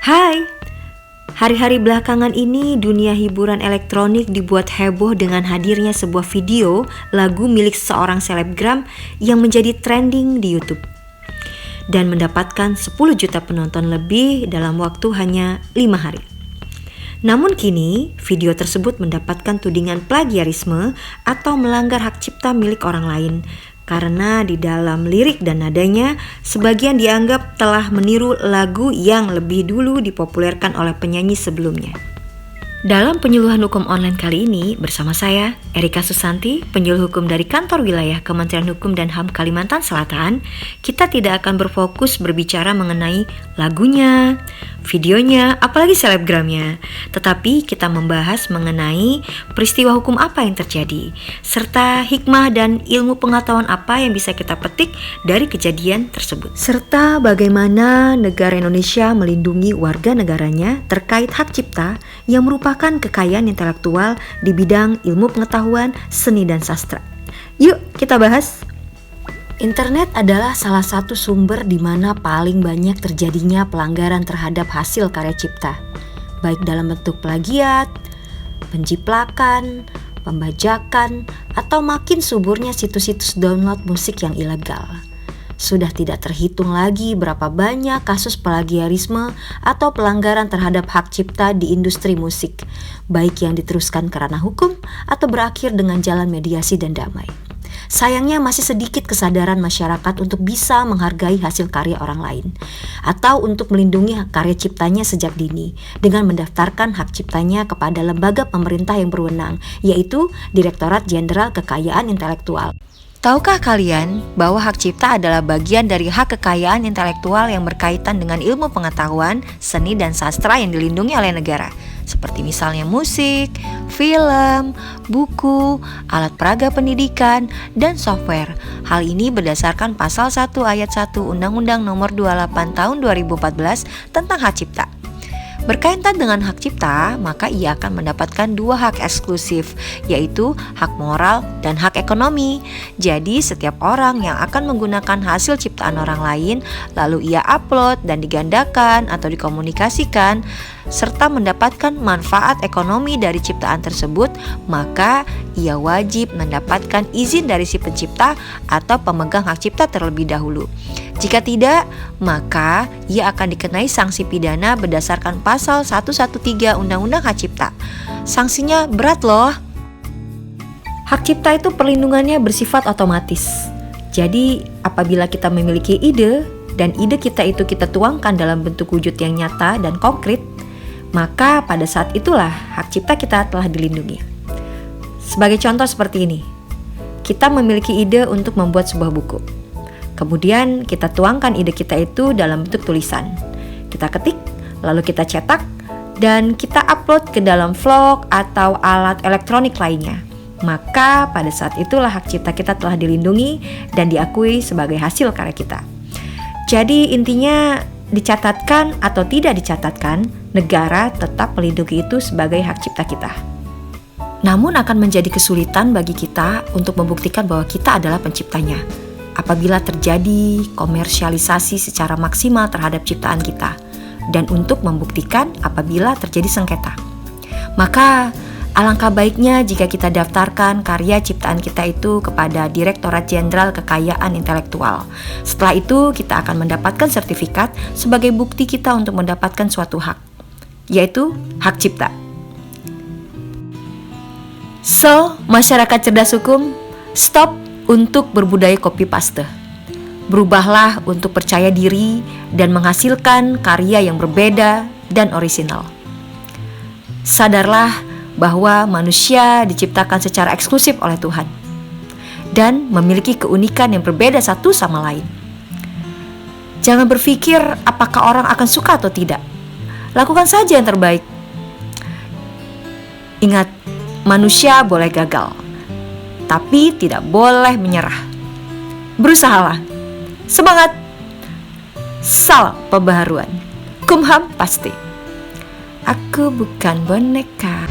Hai, hari-hari belakangan ini dunia hiburan elektronik dibuat heboh dengan hadirnya sebuah video lagu milik seorang selebgram yang menjadi trending di YouTube dan mendapatkan 10 juta penonton lebih dalam waktu hanya 5 hari. Namun kini video tersebut mendapatkan tudingan plagiarisme atau melanggar hak cipta milik orang lain karena di dalam lirik dan nadanya sebagian dianggap telah meniru lagu yang lebih dulu dipopulerkan oleh penyanyi sebelumnya. Dalam penyuluhan hukum online kali ini bersama saya, Erika Susanti, penyuluh hukum dari Kantor Wilayah Kementerian Hukum dan HAM Kalimantan Selatan, kita tidak akan berfokus berbicara mengenai lagunya, videonya, apalagi selebgramnya, tetapi kita membahas mengenai peristiwa hukum apa yang terjadi, serta hikmah dan ilmu pengetahuan apa yang bisa kita petik dari kejadian tersebut, serta bagaimana negara Indonesia melindungi warga negaranya terkait hak cipta yang merupakan kekayaan intelektual di bidang ilmu pengetahuan, seni dan sastra. Yuk kita bahas. Internet adalah salah satu sumber di mana paling banyak terjadinya pelanggaran terhadap hasil karya cipta, baik dalam bentuk plagiat, penjiplakan, pembajakan, atau makin suburnya situs-situs download musik yang ilegal. Sudah tidak terhitung lagi berapa banyak kasus plagiarisme atau pelanggaran terhadap hak cipta di industri musik, baik yang diteruskan ke ranah hukum atau berakhir dengan jalan mediasi dan damai. Sayangnya masih sedikit kesadaran masyarakat untuk bisa menghargai hasil karya orang lain atau untuk melindungi karya ciptanya sejak dini dengan mendaftarkan hak ciptanya kepada lembaga pemerintah yang berwenang, yaitu Direktorat Jenderal Kekayaan Intelektual. Tahukah kalian bahwa hak cipta adalah bagian dari hak kekayaan intelektual yang berkaitan dengan ilmu pengetahuan, seni dan sastra yang dilindungi oleh negara, seperti misalnya musik, film, buku, alat peraga pendidikan, dan software. Hal ini berdasarkan pasal 1 ayat 1 Undang-Undang Nomor 28 Tahun 2014 tentang hak cipta. Berkaitan dengan hak cipta, maka ia akan mendapatkan 2 hak eksklusif, yaitu hak moral dan hak ekonomi. Jadi setiap orang yang akan menggunakan hasil ciptaan orang lain, lalu ia upload dan digandakan atau dikomunikasikan, serta mendapatkan manfaat ekonomi dari ciptaan tersebut, maka ia wajib mendapatkan izin dari si pencipta atau pemegang hak cipta terlebih dahulu. Jika tidak, maka ia akan dikenai sanksi pidana berdasarkan pasal 113 Undang-Undang Hak Cipta. Sanksinya berat loh. Hak cipta itu perlindungannya bersifat otomatis. Jadi apabila kita memiliki ide dan ide kita itu kita tuangkan dalam bentuk wujud yang nyata dan konkret, maka pada saat itulah hak cipta kita telah dilindungi. Sebagai contoh seperti ini, kita memiliki ide untuk membuat sebuah buku. Kemudian kita tuangkan ide kita itu dalam bentuk tulisan. Kita ketik, lalu kita cetak, dan kita upload ke dalam vlog atau alat elektronik lainnya. Maka pada saat itulah hak cipta kita telah dilindungi dan diakui sebagai hasil karya kita. Jadi intinya dicatatkan atau tidak dicatatkan, negara tetap melindungi itu sebagai hak cipta kita. Namun akan menjadi kesulitan bagi kita untuk membuktikan bahwa kita adalah penciptanya apabila terjadi komersialisasi secara maksimal terhadap ciptaan kita, dan untuk membuktikan apabila terjadi sengketa. Maka alangkah baiknya jika kita daftarkan karya ciptaan kita itu kepada Direktorat Jenderal Kekayaan Intelektual. Setelah itu kita akan mendapatkan sertifikat sebagai bukti kita untuk mendapatkan suatu hak, yaitu hak cipta. So, masyarakat cerdas hukum, stop untuk berbudaya copy paste. Berubahlah untuk percaya diri dan menghasilkan karya yang berbeda dan orisinal. Sadarlah bahwa manusia diciptakan secara eksklusif oleh Tuhan dan memiliki keunikan yang berbeda satu sama lain. Jangan berpikir apakah orang akan suka atau tidak. Lakukan saja yang terbaik. Ingat, manusia boleh gagal, tapi tidak boleh menyerah. Berusahalah. Semangat. Salam pembaharuan. Kumham pasti. Aku bukan boneka.